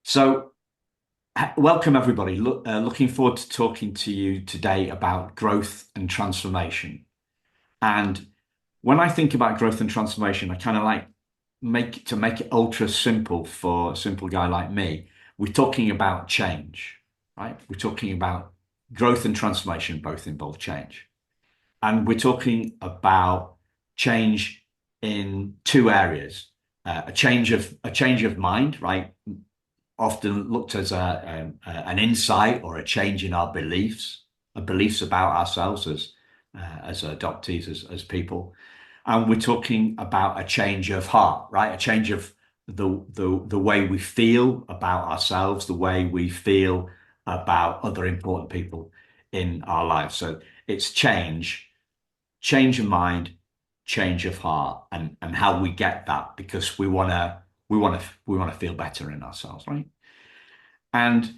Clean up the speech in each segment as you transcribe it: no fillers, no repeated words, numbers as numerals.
So, welcome everybody. Looking forward to talking to you today about growth and transformation. And when I think about growth and transformation, I kind of like make it ultra simple for a simple guy like me. We're talking about change, right? We're talking about growth and transformation both involve change. And we're talking about change in two areas. A change of mind, right? Often looked as an insight or a change in our beliefs about ourselves as adoptees, as people. And we're talking about a change of heart, right? A change of the way we feel about ourselves, the way we feel about other important people in our lives. So it's change of mind, change of heart, and how we get that because we want to feel better in ourselves, right? And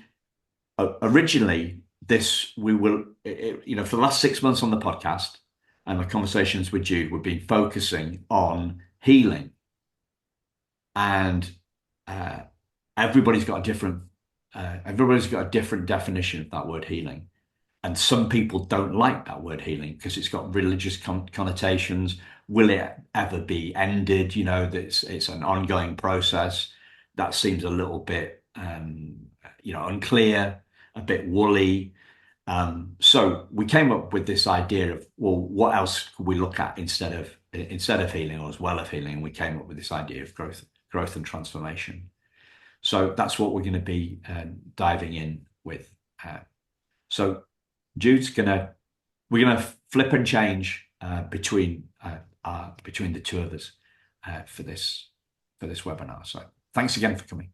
originally, this we will, for the last 6 months on the podcast and my conversations with Jude, we've been focusing on healing, and uh, everybody's got a different definition of that word healing. And some people don't like that word healing because it's got religious connotations. Will it ever be ended? That it's an ongoing process. That seems a little bit, unclear, a bit woolly. So we came up with this idea of, well, what else could we look at instead of healing or as well as healing? And we came up with this idea of growth and transformation. So that's what we're going to be diving in with. So Jude's we're gonna flip and change between the two of us for this webinar. So thanks again for coming.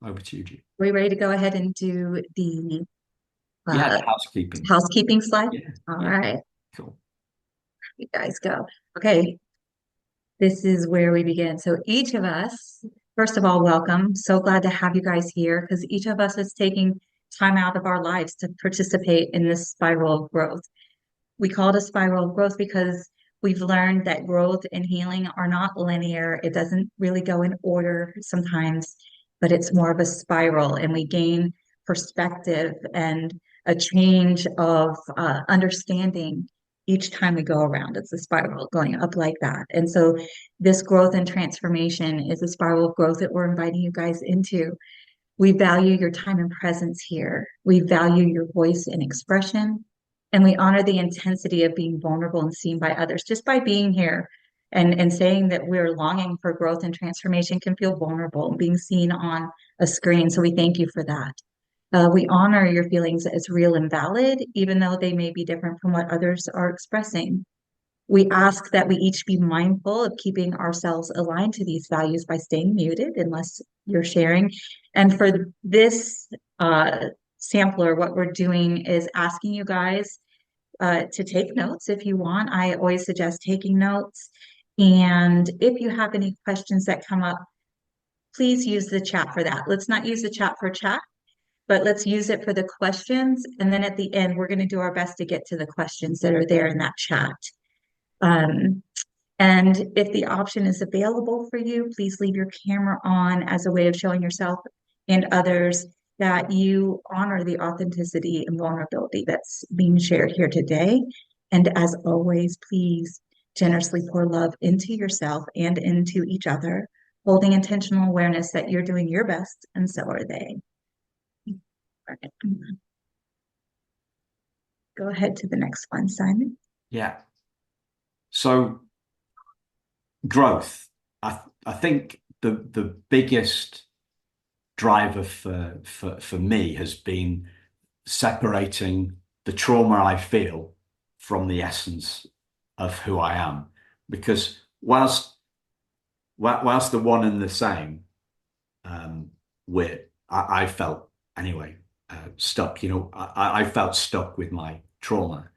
Over to you, Jude. Are we ready to go ahead and do the Yeah, uh, the housekeeping. housekeeping slide? Yeah, All yeah, right, cool. you guys go. Okay, this is where we begin. So each of us, first of all, welcome. So glad to have you guys here because each of us is taking time out of our lives to participate in this spiral of growth. We call it a spiral of growth because we've learned that growth and healing are not linear. It doesn't really go in order sometimes, but it's more of a spiral, and we gain perspective and a change of understanding each time we go around. It's a spiral going up like that. And so, this growth and transformation is a spiral of growth that we're inviting you guys into. We value your time and presence here. We value your voice and expression. And we honor the intensity of being vulnerable and seen by others. Just by being here and saying that we're longing for growth and transformation can feel vulnerable and being seen on a screen. So we thank you for that. We honor your feelings as real and valid, even though they may be different from what others are expressing. We ask that we each be mindful of keeping ourselves aligned to these values by staying muted unless you're sharing. And for this sampler, what we're doing is asking you guys to take notes if you want. I always suggest taking notes. And if you have any questions that come up, please use the chat for that. Let's not use the chat for chat, but let's use it for the questions. And then at the end, we're going to do our best to get to the questions that are there in that chat. Um, and if the option is available for you, please leave your camera on as a way of showing yourself and others that you honor the authenticity and vulnerability that's being shared here today. And as always, please generously pour love into yourself and into each other, holding intentional awareness that you're doing your best and so are they. Go ahead to the next one, Simon. Yeah. So growth. I think the biggest driver for me has been separating the trauma I feel from the essence of who I am. Because whilst the one and the same, I felt anyway stuck. I felt stuck with my trauma.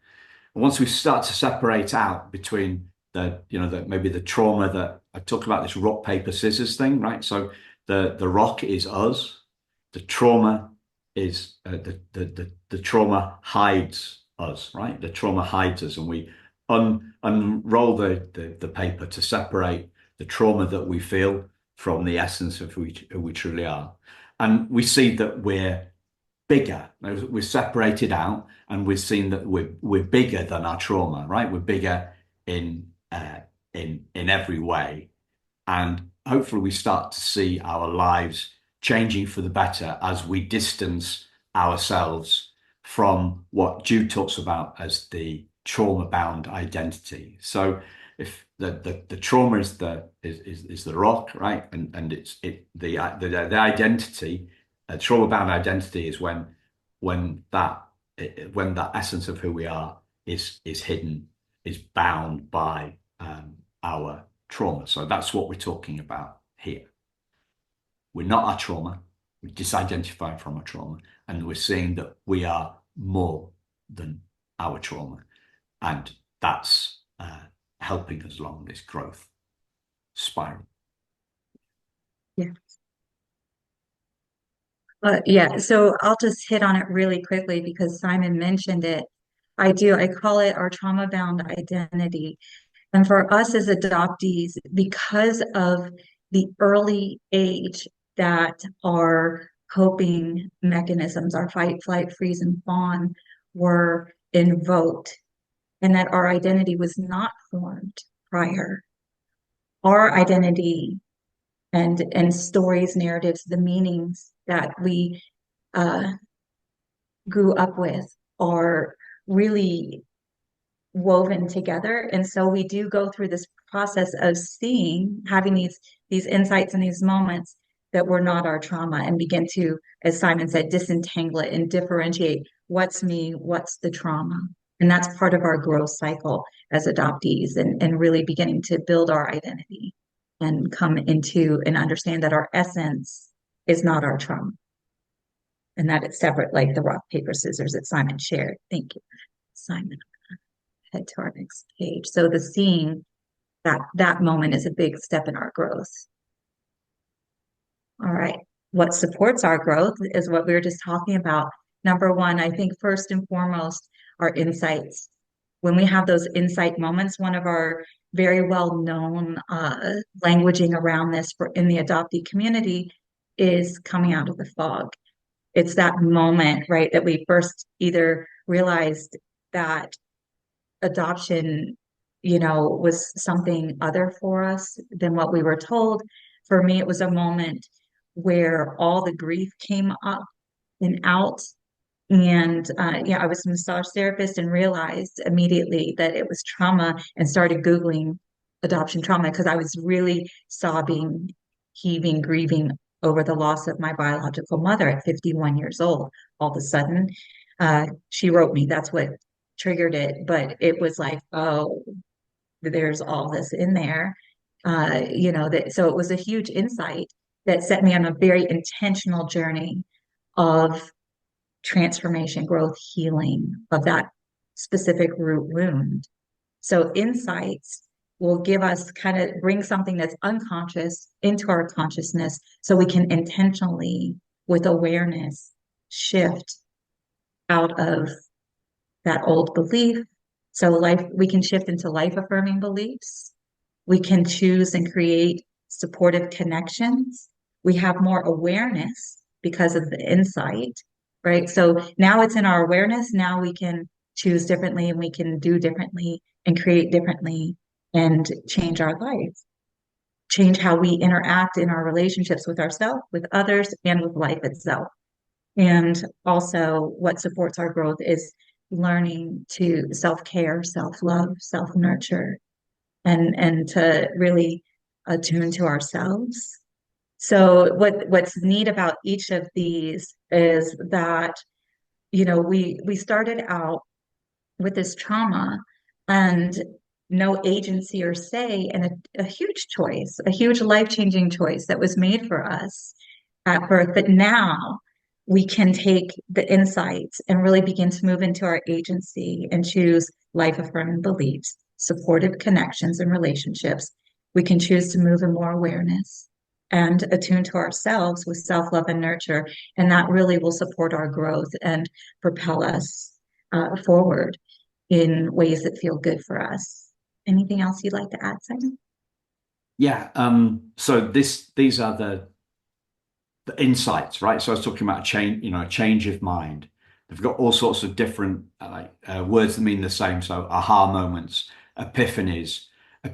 And once we start to separate out between maybe the trauma that I talk about, this rock paper scissors thing, right? So the rock is us, the trauma is the trauma hides us, right? The trauma hides us, and we unroll the paper to separate the trauma that we feel from the essence of who we truly are. And we see that we're bigger. We're separated out, and we've seen that we're bigger than our trauma, right? We're bigger in in every way, and hopefully we start to see our lives changing for the better as we distance ourselves from what Jude talks about as the trauma-bound identity. So if the trauma is is the rock, right? And it's the identity, a trauma-bound identity is when when that essence of who we are is hidden, is bound by our trauma. So that's what we're talking about here. We're not our trauma. We disidentify from our trauma, and we're seeing that we are more than our trauma, and that's helping us along this growth spiral. Yeah. Yeah, so I'll just hit on it really quickly because Simon mentioned it. I call it our trauma-bound identity. And for us as adoptees, because of the early age that our coping mechanisms, our fight, flight, freeze, and fawn were invoked, and that our identity was not formed prior, our identity and stories, narratives, the meanings that we uh, grew up with are really woven together. And so we do go through this process of seeing, having these insights and these moments that were not our trauma and begin to, as Simon said, disentangle it and differentiate what's me, what's the trauma. And that's part of our growth cycle as adoptees and really beginning to build our identity and come into and understand that our essence is not our trauma and that it's separate, like the rock, paper, scissors that Simon shared. Thank you, Simon. Head to our next page. So the seeing that moment is a big step in our growth. All right. What supports our growth is what we were just talking about. Number one, I think first and foremost, our insights. When we have those insight moments, one of our very well known languaging around this for in the adoptee community is coming out of the fog. It's that moment, right, that we first either realized that adoption, was something other for us than what we were told. For me, it was a moment where all the grief came up and out. And yeah, I was a massage therapist and realized immediately that it was trauma and started Googling adoption trauma because I was really sobbing, heaving, grieving over the loss of my biological mother at 51 years old. All of a sudden, she wrote me. That's what triggered it. But it was like, oh, there's all this in there. So it was a huge insight that set me on a very intentional journey of transformation, growth, healing of that specific root wound. So insights will give us kind of bring something that's unconscious into our consciousness so we can intentionally, with awareness, shift out of that old belief. So we can shift into life affirming beliefs. We can choose and create supportive connections. We have more awareness because of the insight, right? So now it's in our awareness. Now we can choose differently and we can do differently and create differently and change our life, change how we interact in our relationships with ourselves, with others, and with life itself. And also, what supports our growth is learning to self-care, self-love, self-nurture, and to really attune to ourselves. So what's neat about each of these is that, we started out with this trauma and no agency or say and a huge choice, a huge life-changing choice that was made for us at birth. But now we can take the insights and really begin to move into our agency and choose life-affirming beliefs, supportive connections and relationships. We can choose to move in more awareness and attune to ourselves with self-love and nurture. And that really will support our growth and propel us forward in ways that feel good for us. Anything else you'd like to add, Simon? Yeah. So these are the insights, right? So I was talking about a change, a change of mind. They've got all sorts of different words that mean the same. So aha moments, epiphanies, Yeah.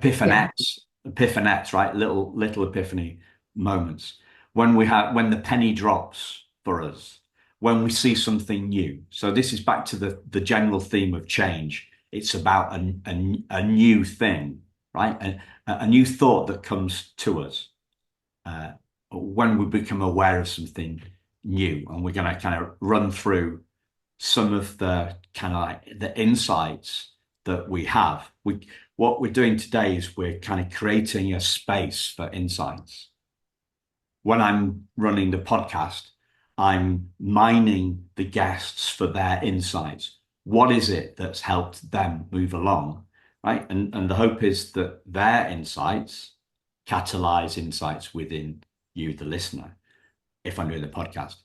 epiphanettes, right? Little epiphany moments. When the penny drops for us, when we see something new. So this is back to the general theme of change. It's about a new thing, right? A new thought that comes to us uh, when we become aware of something new, and we're going to kind of run through some of the kind of like the insights that we have. What we're doing today is we're kind of creating a space for insights. When I'm running the podcast, I'm mining the guests for their insights. What is it that's helped them move along, right? And the hope is that their insights catalyze insights within you, the listener, if I'm doing the podcast.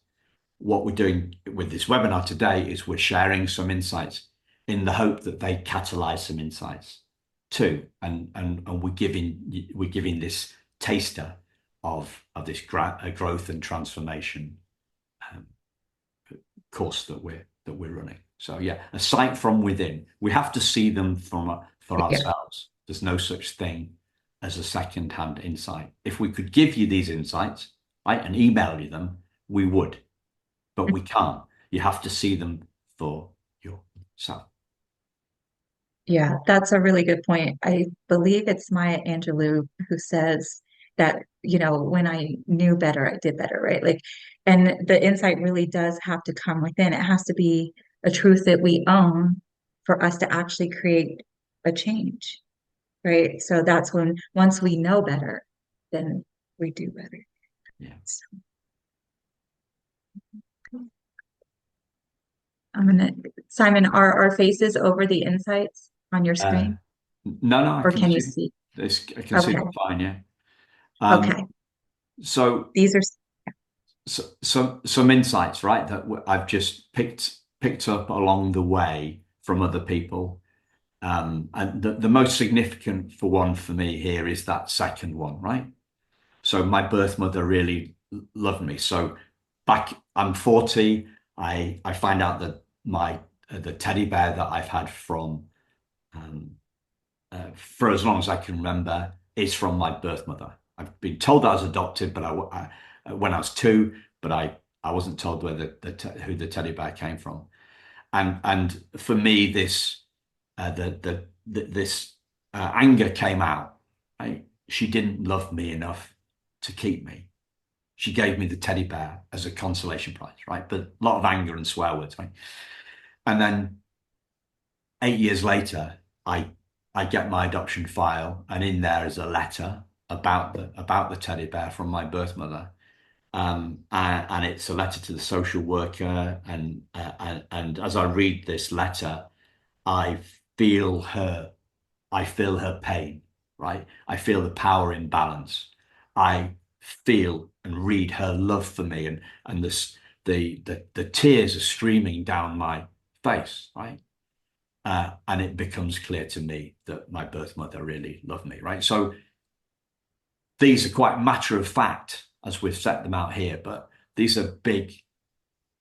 What we're doing with this webinar today is we're sharing some insights in the hope that they catalyze some insights too. And we're giving this taster of this growth and transformation um, course that we're running. So yeah, a sight from within. We have to see them for Yeah. ourselves. There's no such thing as a second-hand insight. If we could give you these insights, right, and email you them, we would, but we can't. You have to see them for yourself. Yeah, that's a really good point. I believe it's Maya Angelou who says that, when I knew better, I did better, right? Like, and the insight really does have to come within. It has to be a truth that we own for us to actually create a change, right? So that's when, once we know better, then we do better. Yeah. So I'm gonna, Simon, are our faces over the insights on your Uh, screen, no, I or can can you see see? this. I can see Okay, them fine. Yeah. okay. So These are, some insights, right, that I've just picked up along the way from other people. And the most significant for one for me here is that second one, right? So my birth mother really loved me. So I'm 40. I find out that my the teddy bear that I've had um, for as long as I can remember is from my birth mother. I've been told that I was adopted, but when I was two, but I wasn't told where who the teddy bear came from. And for me, this anger came out. Right? She didn't love me enough to keep me. She gave me the teddy bear as a consolation prize, right? But a lot of anger and swear words, right? And then 8 years later, I I get my adoption file, and in there is a letter about the teddy bear from my birth mother. And it's a letter to the social worker, and as I read this letter, I feel her I feel her pain, right? I feel the power imbalance. I feel and read her love for me, and the tears are streaming down my face, right? And it becomes clear to me that my birth mother really loved me, right? So these are quite matter of fact as we've set them out here, but these are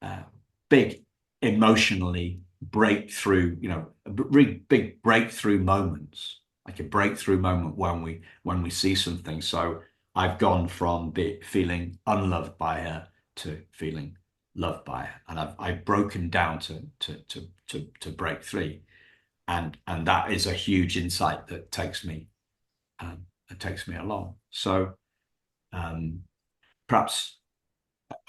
uh, big emotionally breakthrough, really big breakthrough moments, like a breakthrough moment when we see something. So I've gone from feeling unloved by her to feeling loved by her, and I've broken down to break free, and that is a huge insight that takes me along. So um, perhaps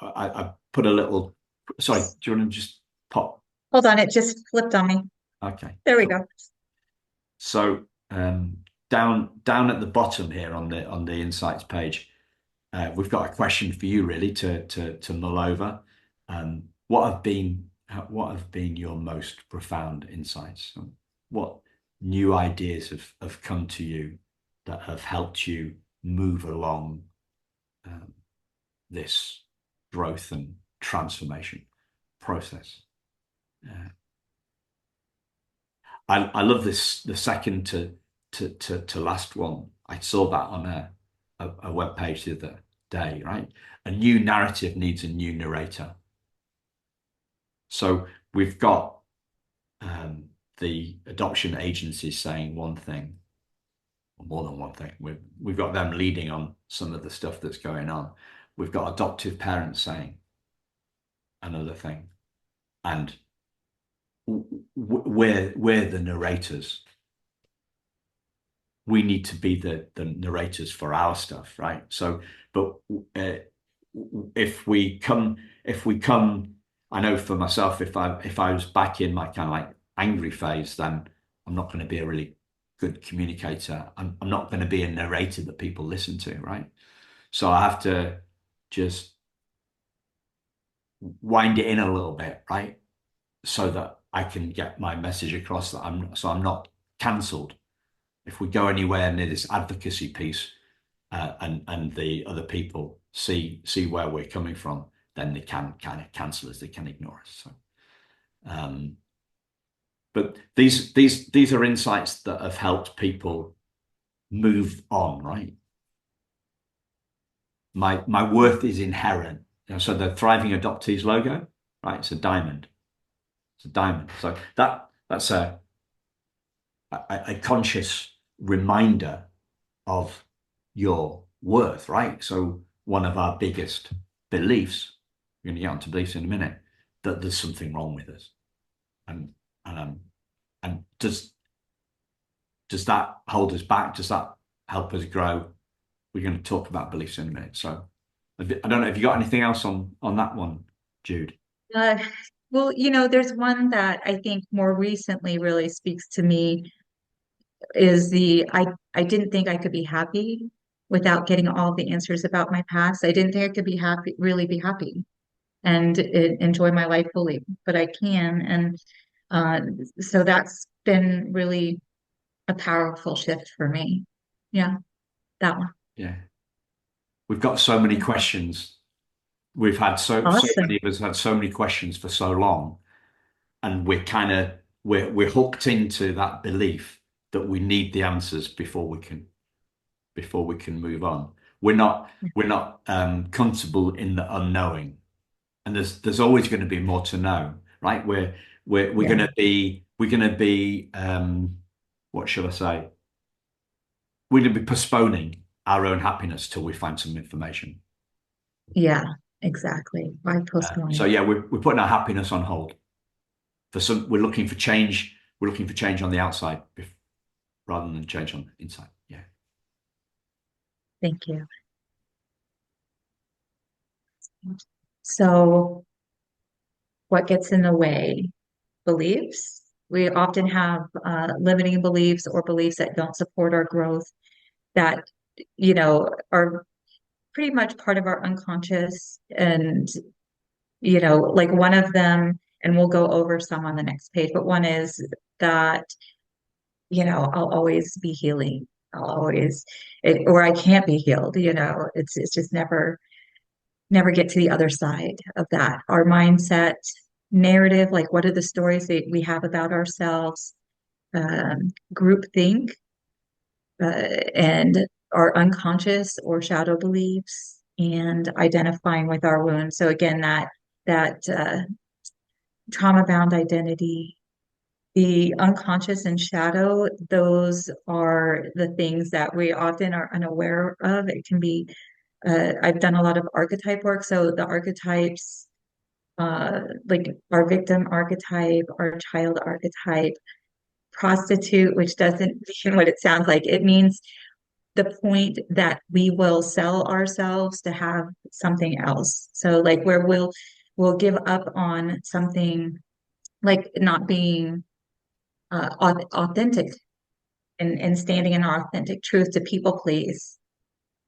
I put a little. Sorry, do you want to just pop? hold on, it just flipped on me. Okay, There we cool. go. So down at the bottom here on the insights page, we've got a question for you really to mull over. What have been your most profound insights? What new ideas have come to you that have helped you move along um, this growth and transformation process? Uh, I love this, the second to last one. I saw that on a web page the other day, right? A new narrative needs a new narrator. So we've got the adoption agencies saying one thing, or more than one thing. We've got them leading on some of the stuff that's going on. We've got adoptive parents saying another thing, and we're the narrators. We need to be the narrators for our stuff, right? So, but uh, if we come, I know for myself, if I was back in my kind of like angry phase, then I'm not going to be a really good communicator. I'm not going to be a narrator that people listen to, right? So I have to just wind it in a little bit, right? So that I can get my message across that I'm not cancelled. If we go anywhere near this advocacy piece, and the other people see where we're coming from, then they can kind of cancel us. They can ignore us. So, um, but these are insights that have helped people move on. Right. My worth is inherent. So the Thriving Adoptees logo, right? It's a diamond. It's a diamond. So that's a conscious reminder of your worth, right? So one of our biggest beliefs, we're going to get onto beliefs in a minute, that there's something wrong with us. And and and does that hold us back? Does that help us grow? We're going to talk about beliefs in a minute. So I don't know. Have you got anything else on that one, Jude? Uh, well, there's one that I think more recently really speaks to me is I didn't think I could be happy without getting all the answers about my past. I didn't think I could be happy, really be happy and enjoy my life fully, but I can. And uh, so that's been really a powerful shift for me. Yeah, that one. Yeah, we've got so many questions. We've had so Awesome. many of us had so many questions for so long, and we're hooked into that belief that we need the answers before we can move on. We're not comfortable in the unknowing, and there's always going to be more to know, right? We're going Yeah, to be what shall I say? We're going to be postponing our own happiness till we find some information. yeah, exactly. Why So postpone? yeah, we're putting our happiness on hold for some. We're looking for change. We're looking for change on the outside rather than change on the inside. Yeah. Thank you. So, what gets in the way? Beliefs. We often have limiting beliefs or beliefs that don't support our growth that, are pretty much part of our unconscious. And, like one of them, and we'll go over some on the next page, but one is that, I'll always be healing. I'll always, or I can't be healed, it's just never get to the other side of that. Our mindset narrative, like what are the stories that we have about ourselves, group think, and our unconscious or shadow beliefs, and identifying with our wounds. So again, that trauma-bound identity, the unconscious and shadow, those are the things that we often are unaware of. It can be, I've done a lot of archetype work. So the archetypes, like our victim archetype, our child archetype, prostitute, which doesn't mean what it sounds like. It means the point that we will sell ourselves to have something else. So like where we'll give up on something, like not being authentic and standing in our authentic truth to people please.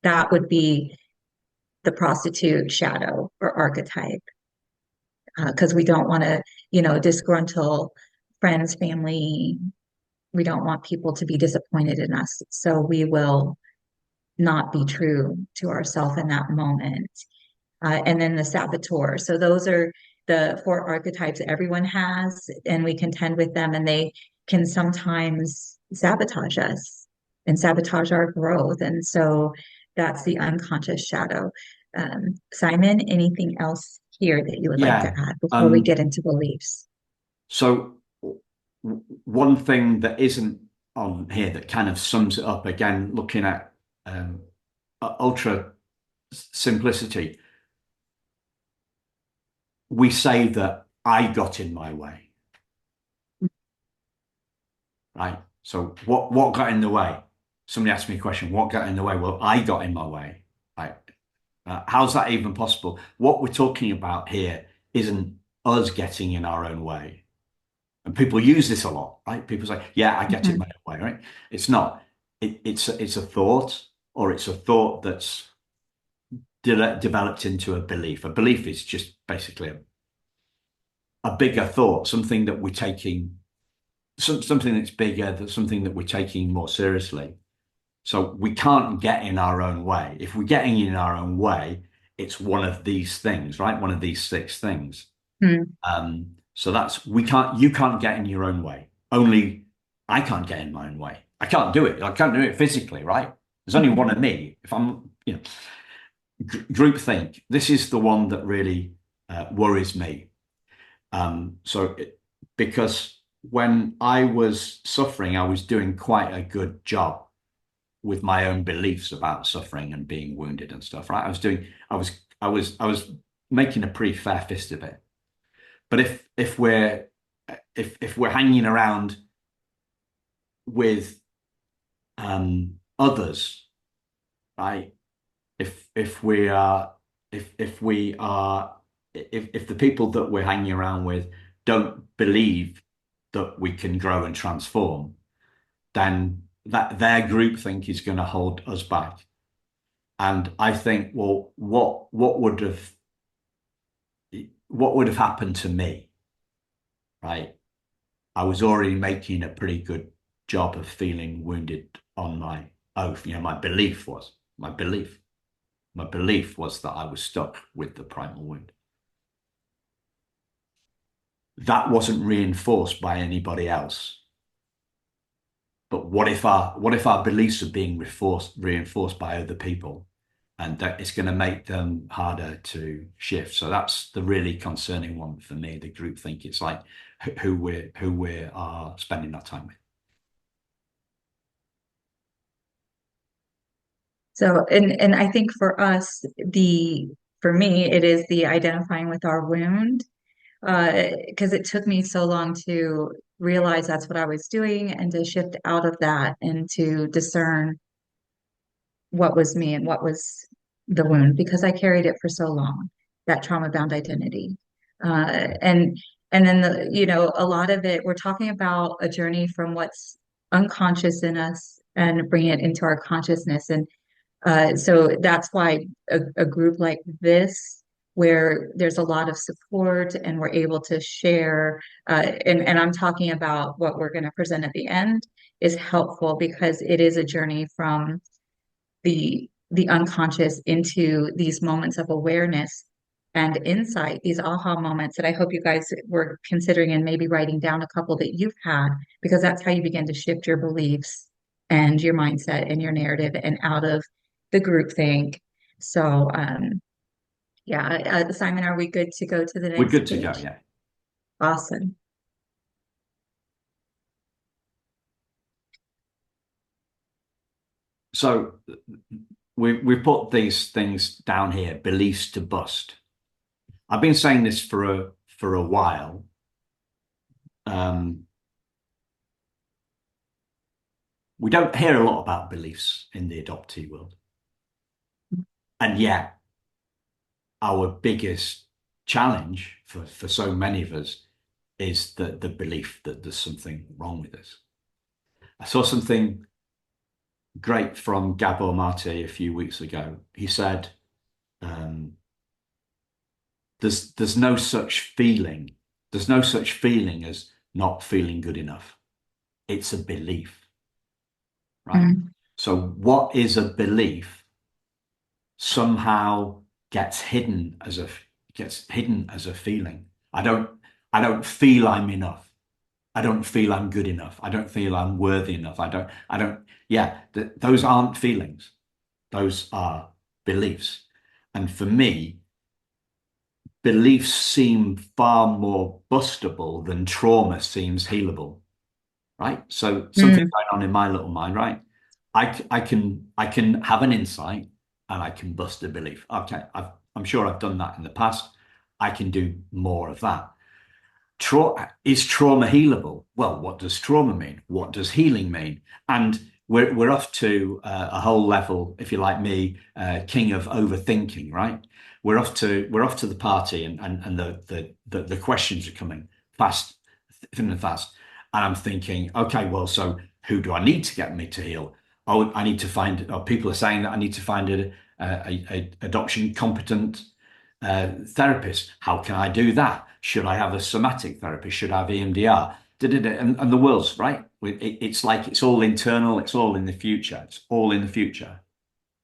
That would be the prostitute shadow or archetype, because we don't want to, disgruntle friends, family. We don't want people to be disappointed in us. So we will not be true to ourselves in that moment. And then the saboteur. So those are the four archetypes everyone has, and we contend with them, and they can sometimes sabotage us. and sabotage our growth. And so that's the unconscious shadow. Simon, anything else here that you would like to Yeah. add before we Um, get into beliefs? so one thing that isn't on here that kind of sums it up again, looking at um, ultra simplicity, we say that I got in my way, right? So what got in the way? Somebody asked me a question, what got in the way? Well, I got in my way, right? How's that even possible? What we're talking about here isn't us getting in our own way. And people use this a lot, right? People say, yeah, I get in Mhm, my own way, right? It's not. It's a thought, or it's a thought that's developed into a belief. A belief is just basically a bigger thought, something that we're taking, something that's bigger, that's something that we're taking more seriously. So we can't get in our own way. If we're getting in our own way, it's one of these things, right? One of these six things. mhm, So that's you can't get in your own way. Only I can't get in my own way. I can't do it. I can't do it physically, right? There's only mhm. one of me. If I'm, groupthink, this is the one that really worries me. So because when I was suffering, I was doing quite a good job with my own beliefs about suffering and being wounded and stuff, right? I was making a pretty fair fist of it. But if we're hanging around with others, right? If we are if we are if the people that we're hanging around with don't believe that we can grow and transform, then that their groupthink is going to hold us back. And I think, well, what would have happened to me, right? I was already making a pretty good job of feeling wounded on my oath. My belief was that I was stuck with the primal wound. That wasn't reinforced by anybody else. But what if our beliefs are being reinforced by other people, and that it's going to make them harder to shift? So that's the really concerning one for me. The group think it's like who we are spending our time with. So, and I think for us, for me, it is the identifying with our wound, because it took me so long to realize that's what I was doing and to shift out of that and to discern what was me and what was the wound because I carried it for so long, that trauma-bound identity. And then a lot of it, we're talking about a journey from what's unconscious in us and bringing it into our consciousness. And so that's why a group like this, where there's a lot of support and we're able to share, and I'm talking about what we're going to present at the end, is helpful because it is a journey from the unconscious into these moments of awareness and insight, these aha moments that I hope you guys were considering and maybe writing down a couple that you've had, because that's how you begin to shift your beliefs and your mindset and your narrative and out of the group think. So, yeah, Simon, are we good to go to the We're next good to go, page? yeah. Awesome. So we put these things down here, beliefs to bust. I've been saying this for a while. Um, we don't hear a lot about beliefs in the adoptee world, and yet our biggest challenge for so many of us is the belief that there's something wrong with us. I saw something great from Gabor Mate a few weeks ago. He said, um, there's no such feeling. There's no such feeling as not feeling good enough. It's a belief, right? Mm, So what is a belief somehow gets hidden as a feeling. I don't feel I'm enough. I don't feel I'm good enough. I don't feel I'm worthy enough. Yeah, those aren't feelings. Those are beliefs. And for me, beliefs seem far more bustable than trauma seems healable, right? So something Mm, going on in my little mind, right? I can have an insight and I can bust a belief. Okay, I'm sure I've done that in the past. I can do more of that. Is trauma healable? Well, what does trauma mean? What does healing mean? And we're off to a whole level, if you're like me, king of overthinking, right? We're off to the party, and the questions are coming fast, thin and fast. And I'm thinking, okay, well, so who do I need to get me to heal? Oh, I need to find. Oh, people are saying that I need to find a adoption competent therapist. How can I do that? Should I have a somatic therapist? Should I have EMDR? And the world's right. It's like it's all internal. It's all in the future. It's all in the future.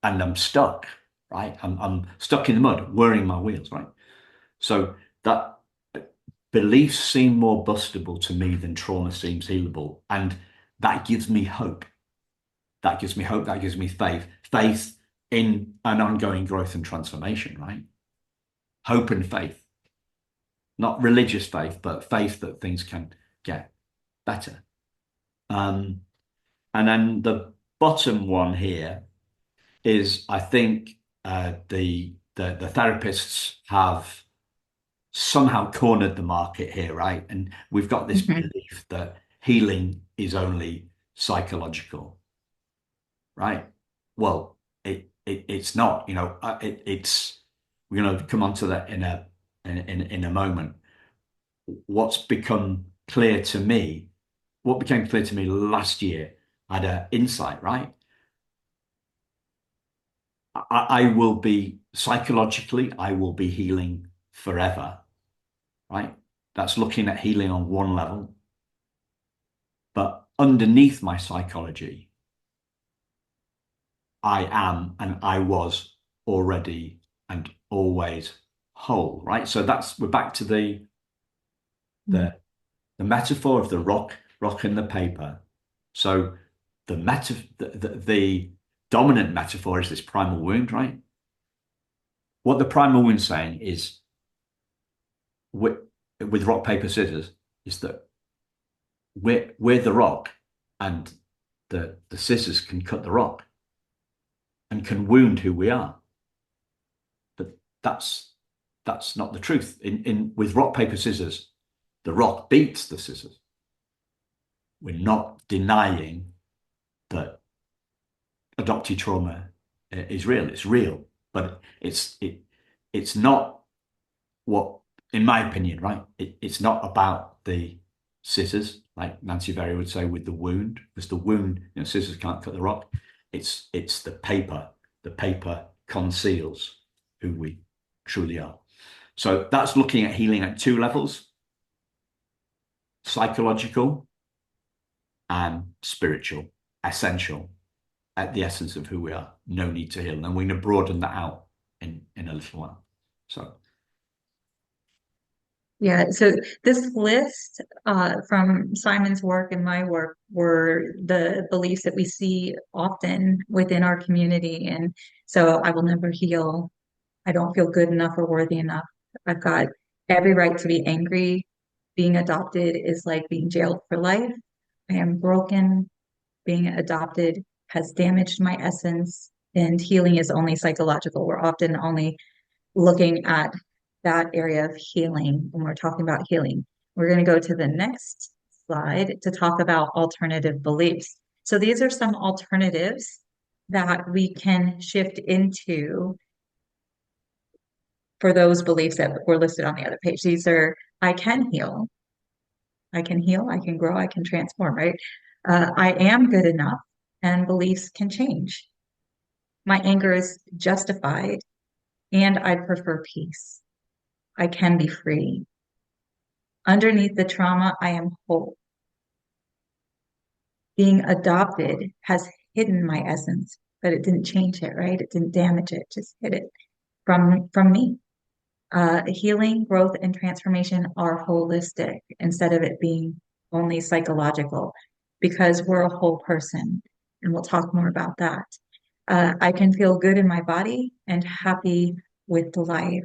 And I'm stuck, right? I'm stuck in the mud, whirring my wheels, right? So that beliefs seem more bustable to me than trauma seems healable. And that gives me hope. That gives me hope. That gives me faith. Faith in an ongoing growth and transformation, right? Hope and faith. Not religious faith, but faith that things can get better. Um, and then the bottom one here is I think the therapists have somehow cornered the market here, right? And we've got this mhm. belief that healing is only psychological, right? Well, it's not. It's we're going to come on to that in a moment. What's become clear to me, what became clear to me last year, I had an insight, right? I will be psychologically, I will be healing forever, right? That's looking at healing on one level. But underneath my psychology, I am and I was already and always whole, right? So we're back to the the metaphor of the rock and the paper. So the dominant metaphor is this primal wound, right? What the primal wound's saying is with, with rock, paper, scissors, is that we're the rock and the scissors can cut the rock and can wound who we are. But that's not the truth. In with rock, paper, scissors, the rock beats the scissors. We're not denying that adoptee trauma is real. It's real, but it's not what, in my opinion, right? It's not about the scissors, like Nancy Verrier would say, with the wound, because the wound, scissors can't cut the rock. It's the paper. The paper conceals who we truly are. So that's looking at healing at two levels: psychological and spiritual, essential, at the essence of who we are. No need to heal. And we're going to broaden that out in a little while. So Yeah, so this list from Simon's work and my work were the beliefs that we see often within our community. And so I will never heal. I don't feel good enough or worthy enough. I've got every right to be angry. Being adopted is like being jailed for life. I am broken. Being adopted has damaged my essence, and healing is only psychological. We're often only looking at that area of healing when we're talking about healing. We're going to go to the next slide to talk about alternative beliefs. So these are some alternatives that we can shift into for those beliefs that were listed on the other page. These are I can heal, I can grow, I can transform, right? I am good enough, and beliefs can change. My anger is justified, and I prefer peace. I can be free. Underneath the trauma, I am whole. Being adopted has hidden my essence, but it didn't change it, right? It didn't damage it, just hid it from me. Healing, growth, and transformation are holistic instead of it being only psychological because we're a whole person. And we'll talk more about that. I can feel good in my body and happy with life.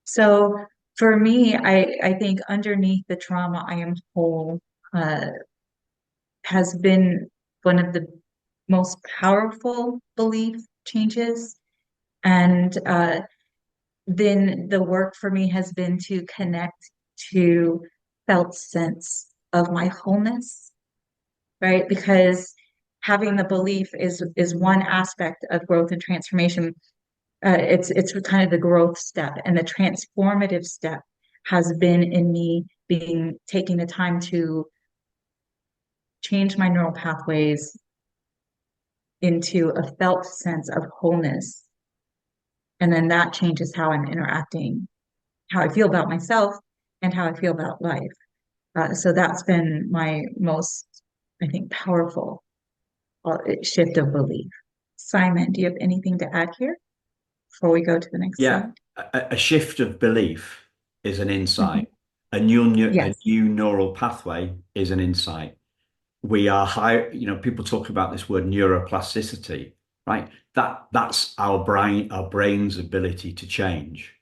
So for me, I think underneath the trauma, I am whole, uh, has been one of the most powerful belief changes. And then the work for me has been to connect to felt sense of my wholeness, right? Because having the belief is one aspect of growth and transformation. It's kind of the growth step, and the transformative step has been in me being taking the time to change my neural pathways into a felt sense of wholeness. And then that changes how I'm interacting, how I feel about myself, and how I feel about life. So that's been my most, I think, powerful shift of belief. Simon, do you have anything to add here before we go to the next Yeah, slide? a shift of belief is an Mhm. insight. A Yes, new neural pathway is an insight. We are high, people talk about this word neuroplasticity, right? That's our brain's ability to change.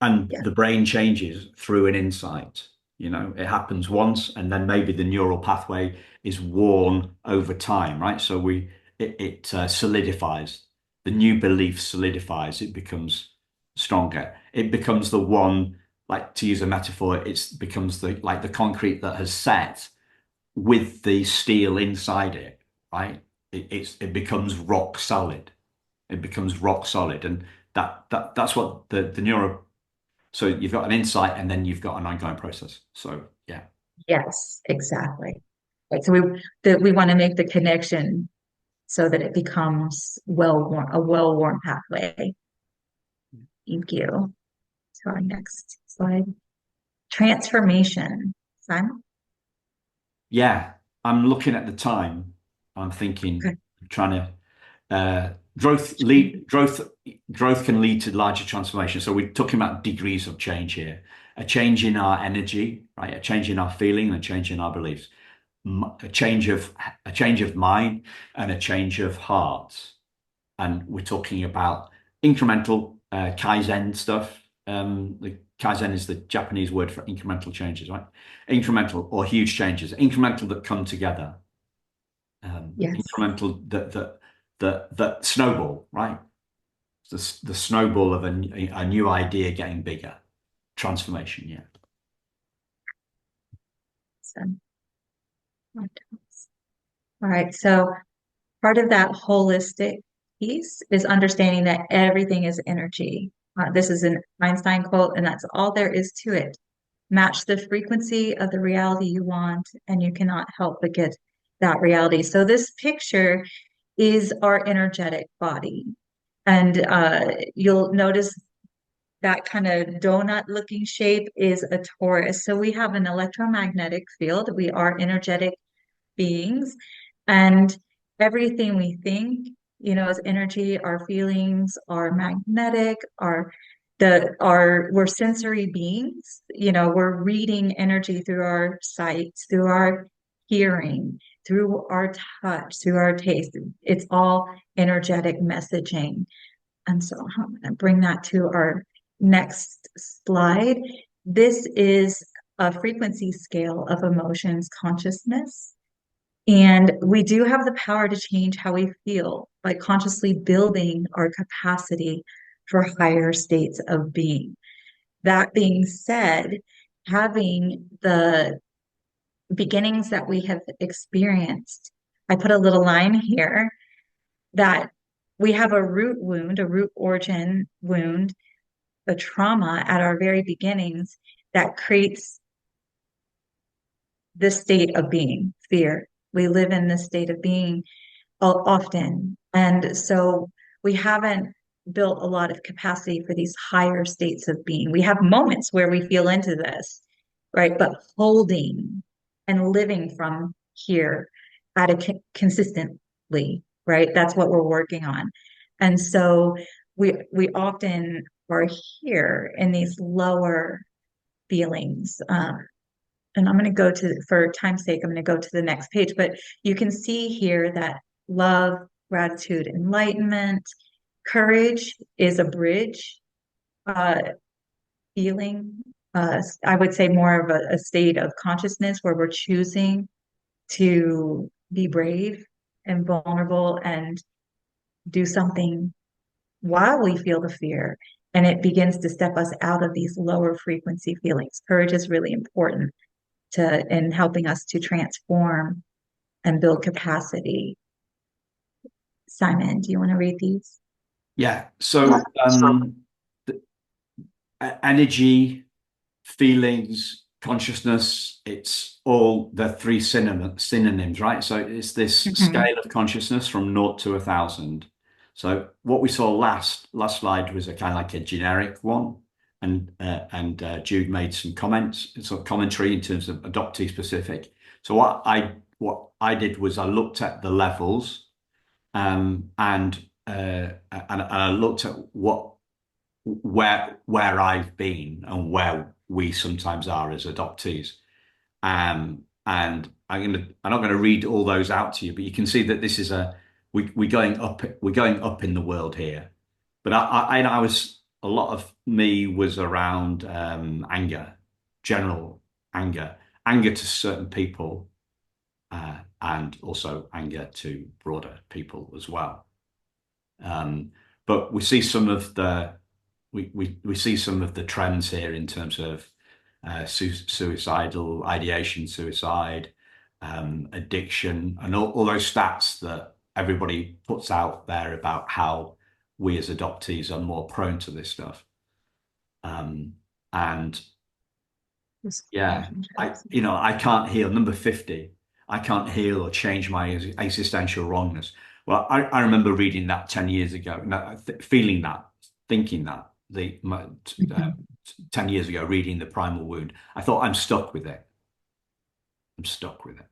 And yes, the brain changes through an insight. It happens once, and then maybe the neural pathway is worn over time, right? So it solidifies. The new belief solidifies. It becomes stronger. It becomes the one, like to use a metaphor, it becomes the concrete that has set with the steel inside it, right? It becomes rock solid. It becomes rock solid, and that's what the neuro. So you've got an insight, and then you've got an ongoing process. So yeah, yes, exactly. Right. So we want to make the connection so that it becomes a well-worn pathway. Thank you. To our next slide. Transformation. Simon? yeah. I'm looking at the time. I'm thinking, Okay. trying to growth can lead to larger transformation. So we're talking about degrees of change here. A change in our energy, right? A change in our feeling, a change in our beliefs. A change of mind, and a change of heart. And we're talking about incremental Kaizen stuff. The Kaizen is the Japanese word for incremental changes, right? Incremental or huge changes, incremental that come together, Yes. incremental that snowball, right? The snowball of a new idea getting bigger, transformation. Yeah, So, all right. So part of that holistic piece is understanding that everything is energy. This is an Einstein quote, and that's all there is to it. Match the frequency of the reality you want, and you cannot help but get that reality. So this picture is our energetic body. And you'll notice that kind of donut looking shape is a torus. So we have an electromagnetic field. We are energetic beings. And everything we think, is energy. Our feelings are magnetic, we're sensory beings. We're reading energy through our sight, through our hearing, through our touch, through our taste. It's all energetic messaging. And so I'm going to bring that to our next slide. This is a frequency scale of emotions consciousness. And we do have the power to change how we feel by consciously building our capacity for higher states of being. That being said, having the beginnings that we have experienced, I put a little line here that we have a root wound, a root origin wound, a trauma at our very beginnings that creates this state of being, fear. We live in this state of being often. And so we haven't built a lot of capacity for these higher states of being. We have moments where we feel into this, right? But holding and living from here at consistently, right? That's what we're working on. And so we often are here in these lower feelings. and I'm going to go to, for time's sake, I'm going to go to the next page, but you can see here that love, gratitude, enlightenment, courage is a bridge, uh, feeling, I would say more of a state of consciousness where we're choosing to be brave and vulnerable and do something while we feel the fear. And it begins to step us out of these lower frequency feelings. Courage is really important to in helping us to transform and build capacity. Simon, do you want to read these? Yeah. So energy, feelings, consciousness, it's all the three synonyms, right? So it's this Mhm. scale of consciousness from naught to 1,000. So what we saw last slide was a kind of like a generic one, and Jude made some comments, some commentary in terms of adoptee specific. So what I did was I looked at the levels, and I looked at where I've been and where we sometimes are as adoptees. And I'm not gonna read all those out to you, but you can see that this is we're going up in the world here. But I was a lot of me was around anger, general anger, anger to certain people, and also anger to broader people as well. Um, but we see some of the trends here in terms of suicidal ideation, suicide, addiction, and all those stats that everybody puts out there about how we as adoptees are more prone to this stuff. And yeah, I can't heal. Number 50, I can't heal or change my existential wrongness. Well, I remember reading that 10 years ago, no, feeling that, thinking that, 10 years ago, reading The Primal Wound. I thought, I'm stuck with it. I'm stuck with it.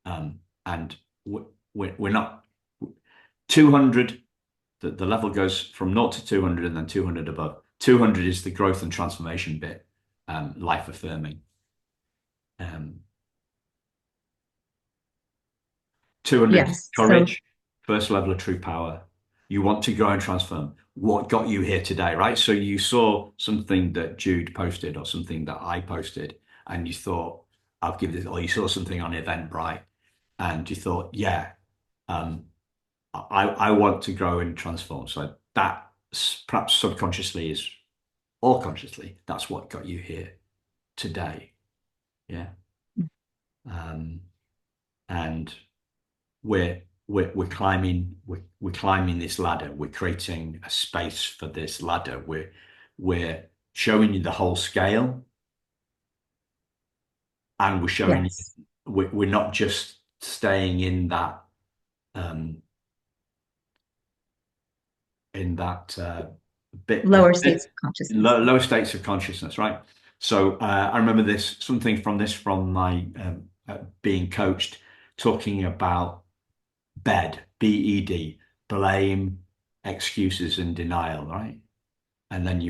And we're not 200, the level goes from 0 to 200 and then 200 above. 200 is the growth and transformation bit, life affirming. Um, 200, Yes. So courage, first level of true power. You want to grow and transform. What got you here today, right? So you saw something that Jude posted or something that I posted, and you thought, I'll give this, or you saw something on Eventbrite, and you thought, yeah, um, I want to grow and transform. So that perhaps subconsciously is, or consciously, that's what got you here today. Yeah. Um, and we're climbing we're climbing this ladder. We're creating a space for this ladder. We're showing you the whole scale, and we're showing you yes, we're not just staying um, in that bit, lower states of consciousness. lower states of consciousness, right? So I remember something from my being coached, talking about BED, blame, excuses, and denial, right? And then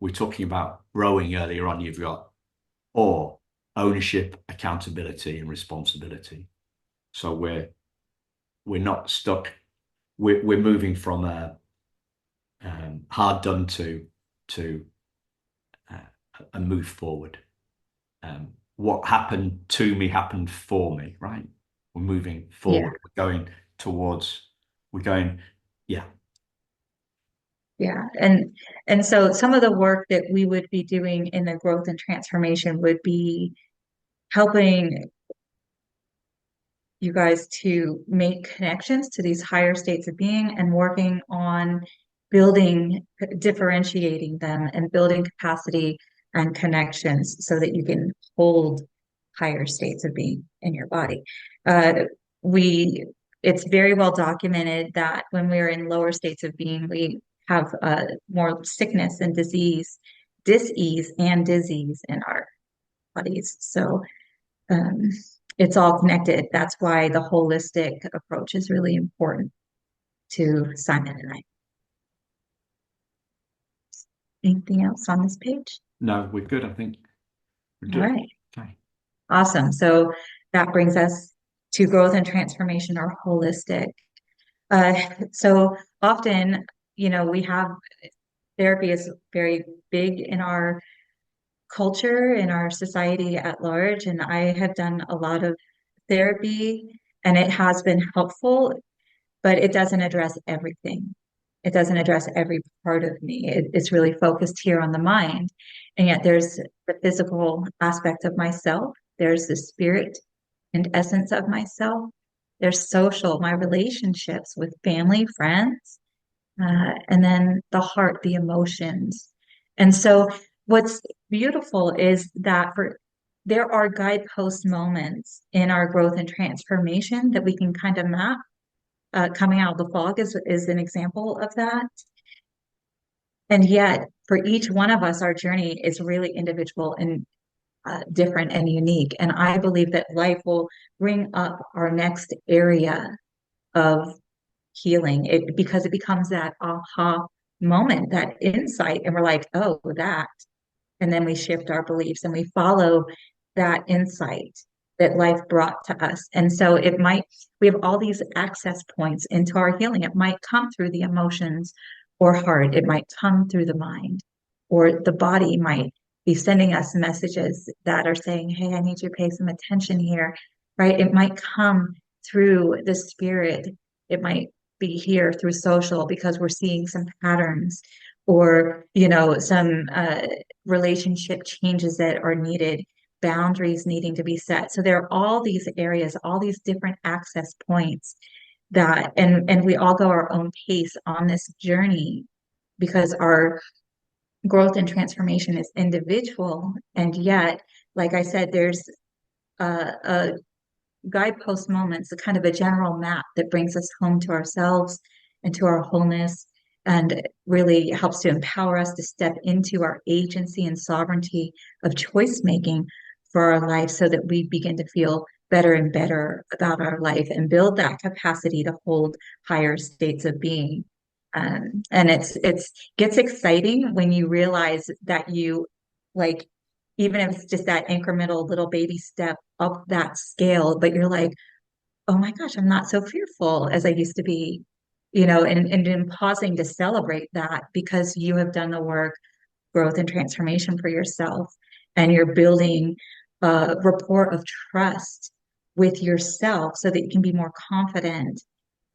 we're talking about rowing earlier on, you've got or ownership, accountability, and responsibility. So we're not stuck. We're moving from a hard done to a move forward. What happened to me happened for me, right? We're moving Yeah. forward. Towards, we're going, yeah, Yeah. And so some of the work that we would be doing in the growth and transformation would be helping you guys to make connections to these higher states of being and working on building, differentiating them and building capacity and connections so that you can hold higher states of being in your body. Uh, we, it's very well documented that when we're in lower states of being, we have more sickness and disease and disease in our bodies. So um, it's all connected. That's why the holistic approach is really important to Simon and I. Anything else on this page? no, we're good. I think we're All good. right. Okay. Awesome. So that brings us to growth and transformation or holistic. Uh, so often, we have therapy is very big in our culture, in our society at large. And I have done a lot of therapy and it has been helpful, but it doesn't address everything. It doesn't address every part of me. It's really focused here on the mind. And yet there's the physical aspect of myself, there's the spirit and essence of myself, there's social, my relationships with family, friends, and then the heart, the emotions. And so, what's beautiful is that there are guidepost moments in our growth and transformation that we can kind of map. Coming out of the fog is an example of that. And yet, for each one of us, our journey is really individual and different and unique. And I believe that life will bring up our next area of healing it because it becomes that aha moment, that insight, and we're like, oh, that. And then we shift our beliefs and we follow that insight that life brought to us. And so we have all these access points into our healing. It might come through the emotions or heart, it might come through the mind, or the body might be sending us messages that are saying, hey, I need you to pay some attention here, right? It might come through the spirit. It might be here through social because we're seeing some patterns or some relationship changes that are needed, boundaries needing to be set. So there are all these areas, all these different access points and we all go our own pace on this journey because our growth and transformation is individual. And yet, like I said, there's a guidepost moments, a kind of a general map that brings us home to ourselves and to our wholeness and really helps to empower us to step into our agency and sovereignty of choice making for our life so that we begin to feel better and better about our life and build that capacity to hold higher states of being. And it's gets exciting when you realize that you like even if it's just that incremental little baby step up that scale, but you're like, oh my gosh, I'm not so fearful as I used to be, and in pausing to celebrate that because you have done the work, growth and transformation for yourself, and you're building a rapport of trust with yourself so that you can be more confident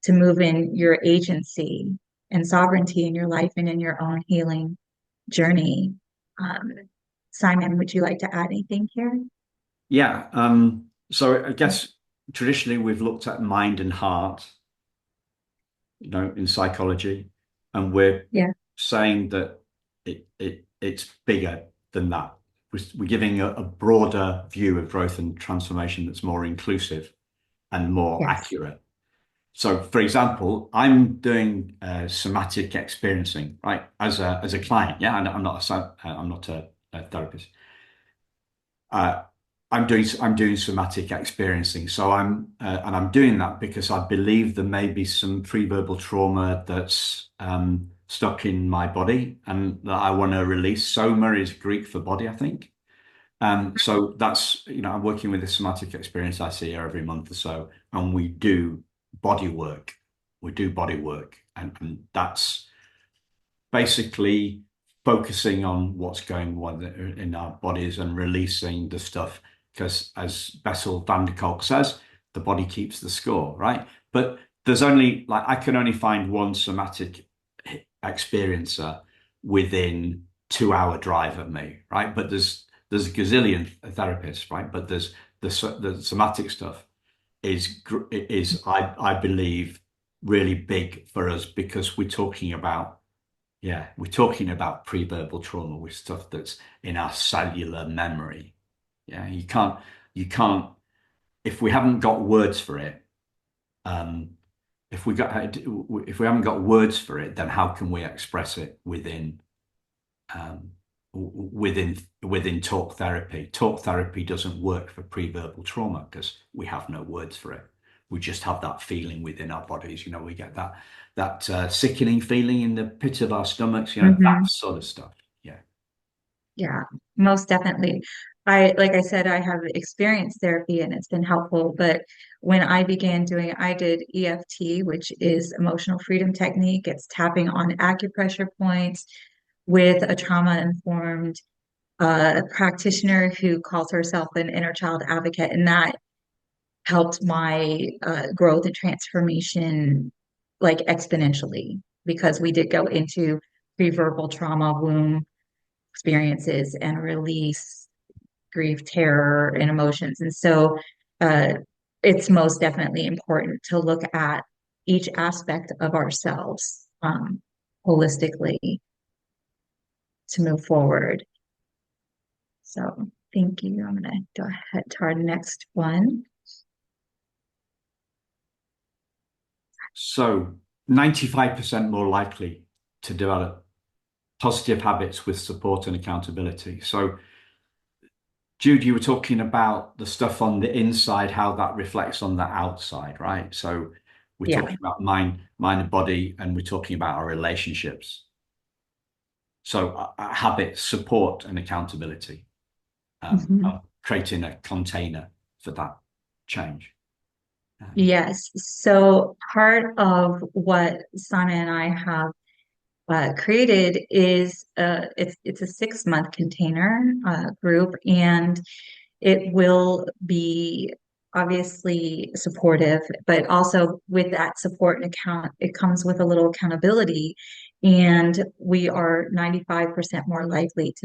to move in your agency and sovereignty in your life and in your own healing journey. Um, Simon, would you like to add anything here? Yeah. So I guess traditionally we've looked at mind and heart, in psychology, and we're Yeah, saying that it's bigger than that. We're giving a broader view of growth and transformation that's more inclusive and more yes, accurate. So, for example, I'm doing somatic experiencing, right, as a client. Yeah, I'm not a therapist. Uh, I'm doing somatic experiencing. So I'm doing that because I believe there may be some pre-verbal trauma that's stuck in my body and that I want to release. Soma is Greek for body, I think. So that's, I'm working with a somatic experience I see every month or so, and we do body work. We do body work, and that's basically focusing on what's going on in our bodies and releasing the stuff. Because as Bessel van der Kolk says, the body keeps the score, right? But there's only like I can only find one somatic experiencer within 2 hour drive of me, right? But there's a gazillion therapists, right? But the somatic stuff is I believe really big for us because we're talking about pre-verbal trauma with stuff that's in our cellular memory. Yeah, you can't, if we haven't got words for it, um, if we haven't got words for it, then how can we express it um, within talk therapy? Talk therapy doesn't work for pre-verbal trauma because we have no words for it. We just have that feeling within our bodies. We get that sickening feeling in the pit of our stomachs. That hmm sort of stuff. Yeah. Yeah, most definitely. Like I said, I have experienced therapy and it's been helpful. But when I began doing it, I did EFT, which is emotional freedom technique. It's tapping on acupressure points with a trauma-informed practitioner who calls herself an inner child advocate. And that helped my growth and transformation like exponentially because we did go into pre-verbal trauma, womb experiences and release grief, terror, and emotions. And so uh, it's most definitely important to look at each aspect of ourselves holistically to move forward. So thank you. I'm going to go ahead to our next one. So 95% more likely to develop positive habits with support and accountability. So Jude, you were talking about the stuff on the inside, how that reflects on the outside, right? So we're Yeah. talking about mind and body, and we're talking about our relationships. So habit, support, and accountability, Mhm. creating a container for that change. Um, Yes. So part of what Simon and I have created is it's a 6 month container group, and it will be obviously supportive, but also with that support and account, it comes with a little accountability, and we are 95% more likely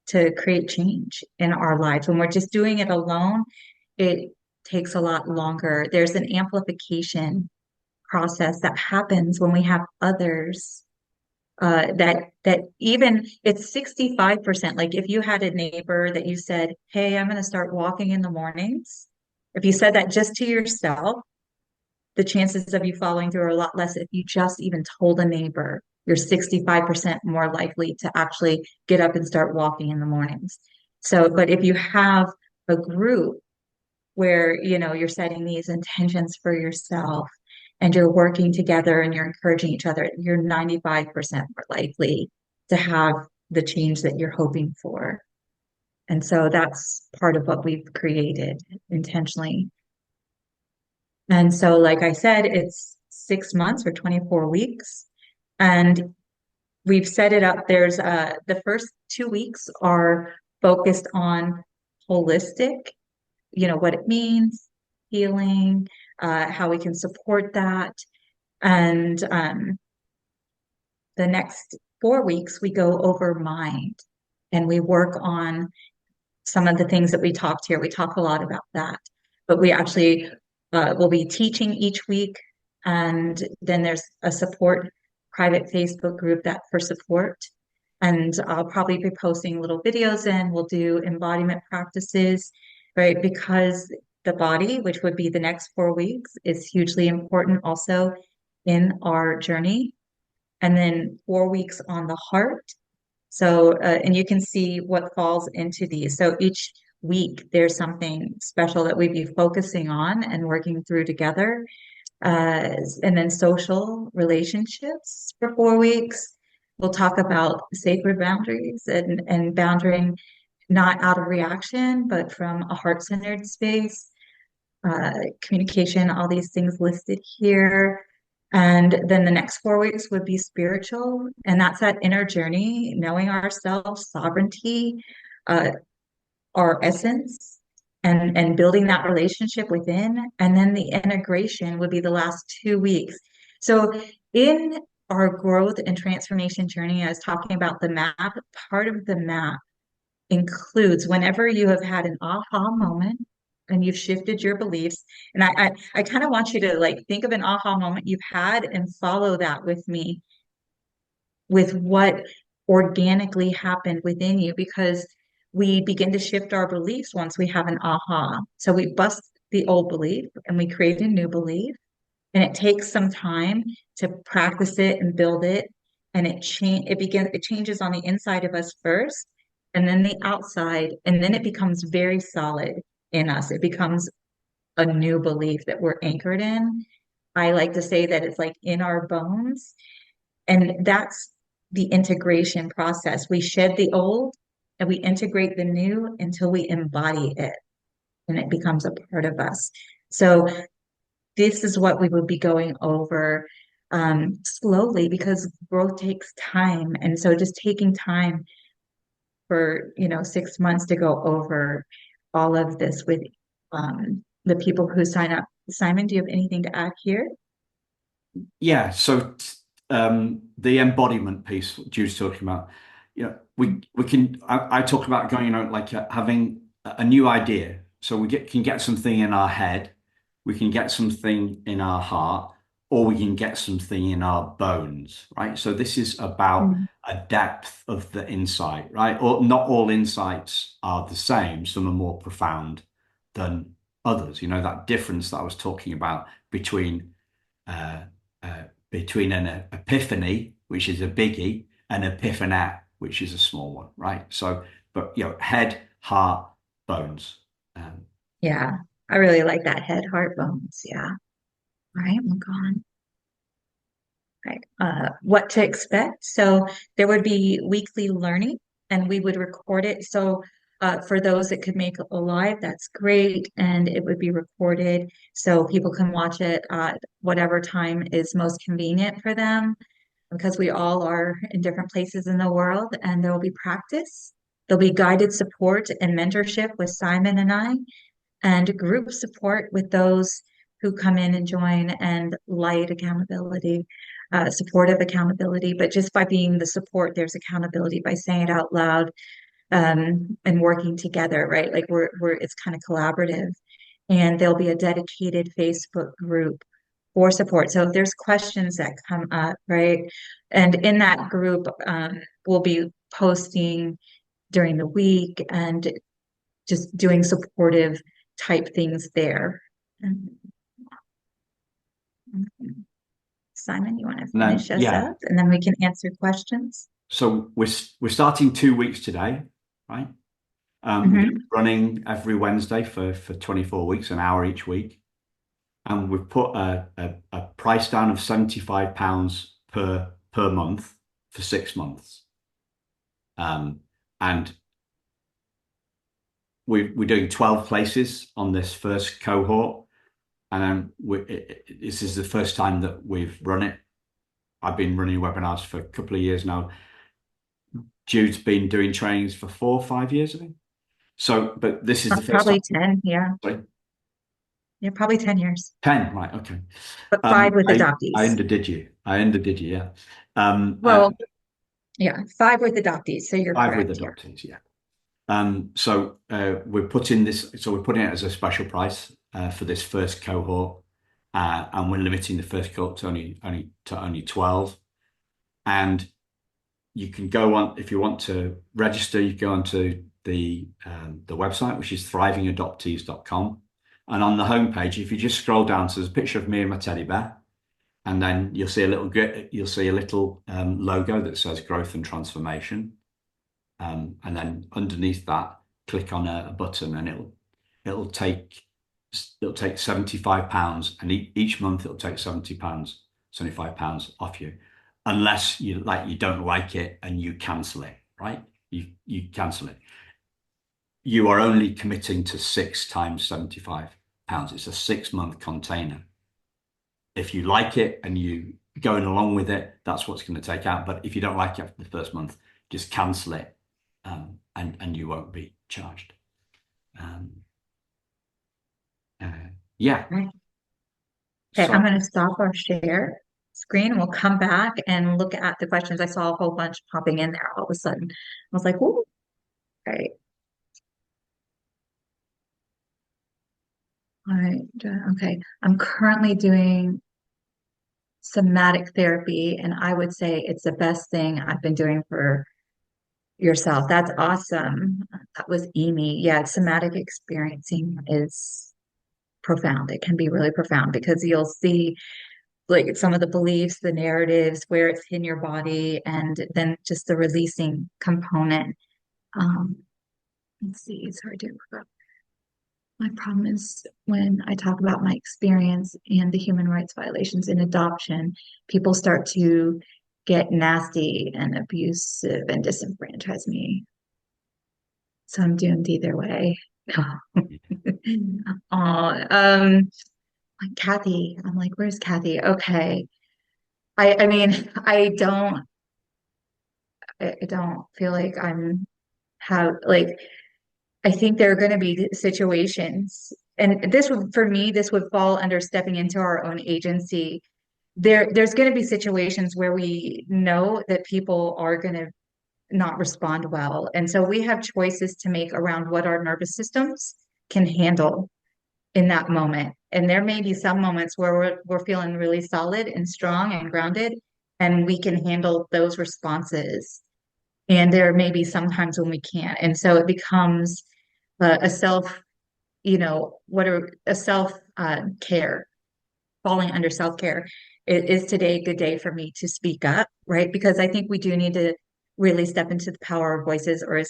to create change in our lives. When we're just doing it alone, it takes a lot longer. There's an amplification process that happens when we have others that even it's 65%. Like if you had a neighbor that you said, "Hey, I'm going to start walking in the mornings." If you said that just to yourself, the chances of you following through are a lot less. If you just even told a neighbor, you're 65% more likely to actually get up and start walking in the mornings. So, but if you have a group where you're setting these intentions for yourself and you're working together and you're encouraging each other, you're 95% more likely to have the change that you're hoping for. And so that's part of what we've created intentionally. And so, like I said, it's 6 months or 24 weeks. And we've set it up. There's the first 2 weeks are focused on holistic, what it means, healing, how we can support that. And the next 4 weeks, we go over mind and we work on some of the things that we talked here. We talk a lot about that, but we actually will be teaching each week. And then there's a support private Facebook group that for support. And I'll probably be posting little videos in. We'll do embodiment practices, right? Because the body, which would be the next 4 weeks, is hugely important also in our journey. And then 4 weeks on the heart. So, and you can see what falls into these. So each week there's something special that we'd be focusing on and working through together. And then social relationships for 4 weeks. We'll talk about sacred boundaries and boundarying not out of reaction, but from a heart-centered space, communication, all these things listed here. And then the next 4 weeks would be spiritual, and that's that inner journey, knowing ourselves, sovereignty, uh, our essence, and building that relationship within. And then the integration would be the last 2 weeks. So in our growth and transformation journey, I was talking about the map. Part of the map includes whenever you have had an aha moment and you've shifted your beliefs. And I kind of want you to like think of an aha moment you've had and follow that with me with what organically happened within you because we begin to shift our beliefs once we have an aha. So we bust the old belief and we create a new belief. And it takes some time to practice it and build it. And it changes on the inside of us first, and then the outside, and then it becomes very solid in us. It becomes a new belief that we're anchored in. I like to say that it's like in our bones. And that's the integration process. We shed the old and we integrate the new until we embody it and it becomes a part of us. So this is what we would be going over slowly because growth takes time. And so just taking time for, 6 months to go over all of this with the people who sign up. Simon, do you have anything to add here? Yeah, so the embodiment piece Jude's talking about, we can I talk about going, like having a new idea. So can get something in our head, we can get something in our heart, or we can get something in our bones, right? So this is about Mm. a depth of the insight, right? Or not all insights are the same. Some are more profound than others. That difference that I was talking about uh, between an epiphany, which is a biggie, and epiphanet, which is a small one, right? So, but head, heart, bones. Um, Yeah, I really like that head, heart, bones. Yeah. All right, we'll go on. Right. What to expect. So there would be weekly learning and we would record it. So for those that could make a live, that's great. And it would be recorded so people can watch it at whatever time is most convenient for them because we all are in different places in the world and there will be practice. There'll be guided support and mentorship with Simon and I and group support with those who come in and join and light accountability, supportive accountability. But just by being the support, there's accountability by saying it out loud and working together, right? Like it's kind of collaborative. And there'll be a dedicated Facebook group for support. So if there's questions that come up, right? And in that group, we'll be posting during the week and just doing supportive type things there. And, Simon, you want to and then, finish us yeah, up and then we can answer questions? so we're starting 2 weeks today, right? We're going to be Hmm. running every Wednesday for 24 weeks, an hour each week. And we've put a price down of £75 per month for 6 months. And we're doing 12 places on this first cohort. And then this is the first time that we've run it. I've been running webinars for a couple of years now. Jude's been doing trainings for 4 or 5 years, I think. So, but this is the first time. Probably 10, yeah. Sorry, Yeah, probably 10 years, 10, right? Okay. but five with I adoptees. underdid you. I underdid you, yeah. Well, yeah, five with adoptees. So you're 5 with correct here. adoptees, yeah. So we're putting this. So we're putting it as a special price for this first cohort, and we're limiting the first cohort to only 12. And you can go on if you want to register. You go onto the website, which is thrivingadoptees.com, and on the homepage, if you just scroll down, so there's a picture of me and my teddy bear, and then you'll see a little logo that says growth and transformation. And then underneath that, click on a button, and it'll take £75, and each month it'll take £70, £75 off you, unless you don't like it and you cancel it, right? You cancel it. You are only committing to 6 times £75. It's a 6 month container. If you like it and you going along with it, that's what's going to take out. But if you don't like it after the first month, just cancel it, and you won't be charged. Um, uh, yeah. Right. Okay, So I'm going to stop our share screen. We'll come back and look at the questions. I saw a whole bunch popping in there all of a sudden. I was like, "Ooh, great. All right. Okay. I'm currently doing somatic therapy, and I would say it's the best thing I've been doing for yourself. That's awesome. That was Amy. Yeah, somatic experiencing is profound. It can be really profound because you'll see like some of the beliefs, the narratives, where it's in your body, and then just the releasing component. Um, let's see, it's hard to. My problem is when I talk about my experience and the human rights violations in adoption, people start to get nasty and abusive and disenfranchise me. So I'm doomed either way. Oh, like Kathy. I'm like, where's Kathy? Okay. I mean, I don't feel like I'm have like I think there are going to be situations, and this would for me, this would fall under stepping into our own agency. There's going to be situations where we know that people are going to not respond well. And so we have choices to make around what our nervous systems can handle in that moment. And there may be some moments where we're feeling really solid and strong and grounded, and we can handle those responses. And there may be some times when we can't. And so it becomes a self, what are a self care, falling under self care. Is today a good day for me to speak up, right? Because I think we do need to really step into the power of voices, or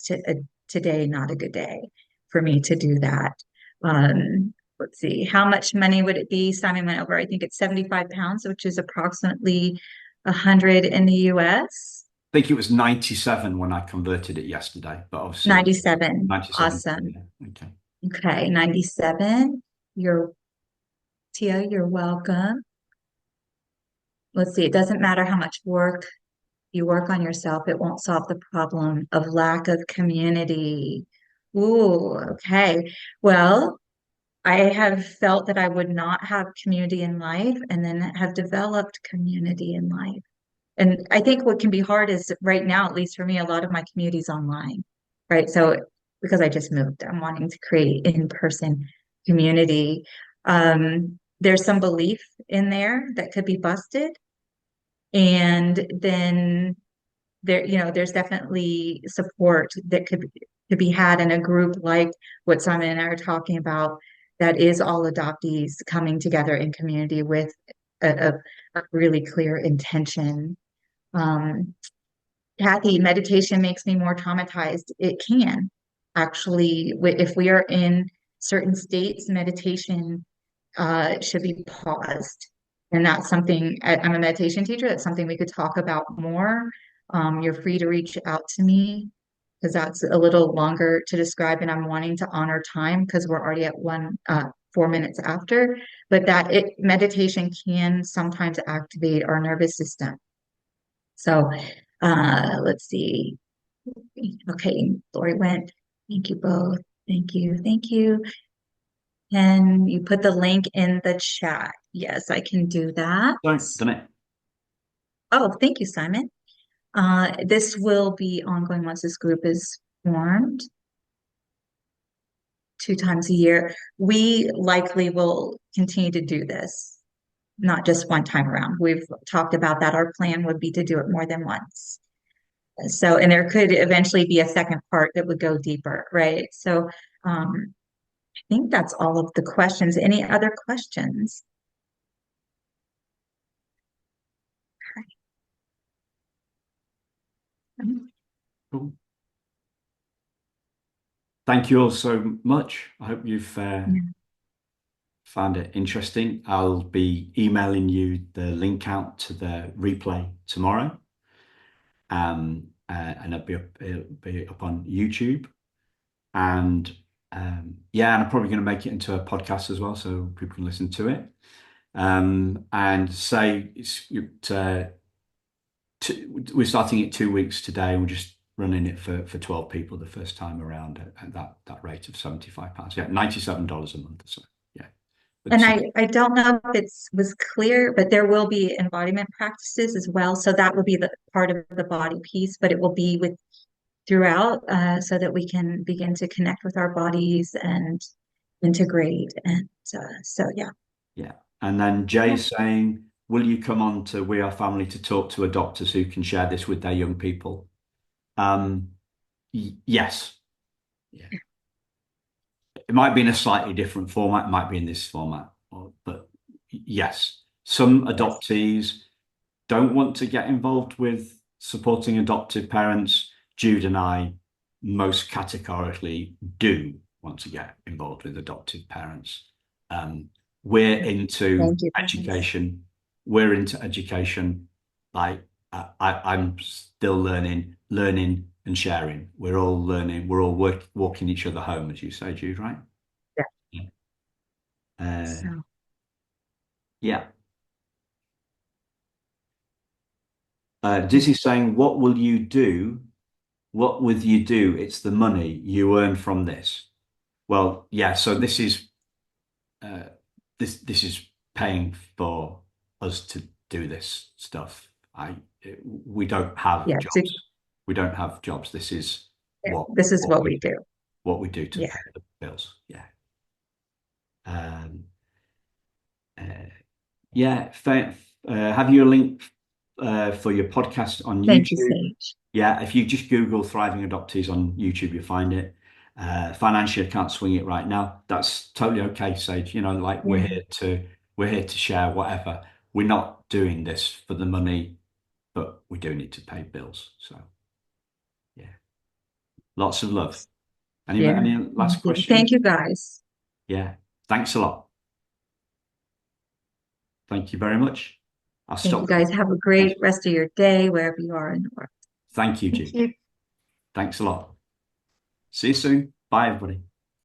today not a good day for me to do that? Let's see, how much money would it be? Simon went over, I think it's 75 pounds, which is approximately 100 in the US. I think it was 97 when I converted it yesterday, but obviously 97. 97. Awesome. Yeah. Okay. Okay, 97. You're Tia, you're welcome. Let's see, it doesn't matter how much work you work on yourself, it won't solve the problem of lack of community. Ooh, okay. Well, I have felt that I would not have community in life and then have developed community in life. And I think what can be hard is right now, at least for me, a lot of my community is online, right? So because I just moved, I'm wanting to create in-person community. There's some belief in there that could be busted. And then there's definitely support that could be had in a group like what Simon and I are talking about, that is all adoptees coming together in community with a really clear intention. Um, Kathy, meditation makes me more traumatized. It can actually, if we are in certain states, meditation should be paused. And that's something, I'm a meditation teacher. That's something we could talk about more. You're free to reach out to me because that's a little longer to describe. And I'm wanting to honor time because we're already at 4 minutes after. But meditation can sometimes activate our nervous system. So let's see. Okay, Lori went. Thank you both. Thank you. Thank you. And you put the link in the chat. Yes, I can do that. Done it. Oh, thank you, Simon. This will be ongoing once this group is formed 2 times a year. We likely will continue to do this, not just one time around. We've talked about that. Our plan would be to do it more than once. So, and there could eventually be a second part that would go deeper, right? So, I think that's all of the questions. Any other questions? Cool. Thank you all so much. I hope you've Yeah. found it interesting. I'll be emailing you the link out to the replay tomorrow. And it'll be up on YouTube. And yeah, and I'm probably going to make it into a podcast as well, so people can listen to it. And say we're starting it 2 weeks today, and we're just running it for 12 people the first time around at that rate of £75. Yeah, $97 a month or so. Yeah. But And I don't know if it was clear, but there will be embodiment practices as well. So that will be the part of the body piece, but it will be with throughout, so that we can begin to connect with our bodies and integrate. And so, yeah. yeah. And then Jay's saying, will you come on to We Are Family to talk to adopters who can share this with their young people? Um, yes. Yeah. It might be in a slightly different format, it might be in this format, but yes, some Yes. adoptees don't want to get involved with supporting adoptive parents. Jude and I most categorically do want to get involved with adoptive parents. Um, we're into Thank you, guys. education. We're into education. Like I'm still learning and sharing. We're all learning. We're all walking each other home, as you say, Jude, right? Yeah. Yeah. Uh, So yeah. Dizzy's saying, what will you do? What will you do? It's the money you earn from this. Well, yeah. So uh, this is paying for us to do this stuff. We don't have yeah, to, jobs. We don't have jobs. This is yeah, what this is what what we we do. what we do to Yeah. pay the bills. Yeah. Um, uh, yeah. Have you a link for your podcast on Thank you, YouTube? Sage. Yeah. If you just Google Thriving Adoptees on YouTube, you'll find it. Financially, I can't swing it right now. That's totally okay, Sage. Like Yeah. we're here to share whatever. We're not doing this for the money, but we do need to pay bills. So yeah, lots of love. Yeah. Any Thank last you. Thank questions? you, guys. Yeah. Thanks a lot. Thank you very much. I'll Thank you, stop. guys. Have a Thanks. great rest of your day, wherever you are in the world. Thank you, Thank Jude. you. Thanks a lot. See you soon. Bye, everybody.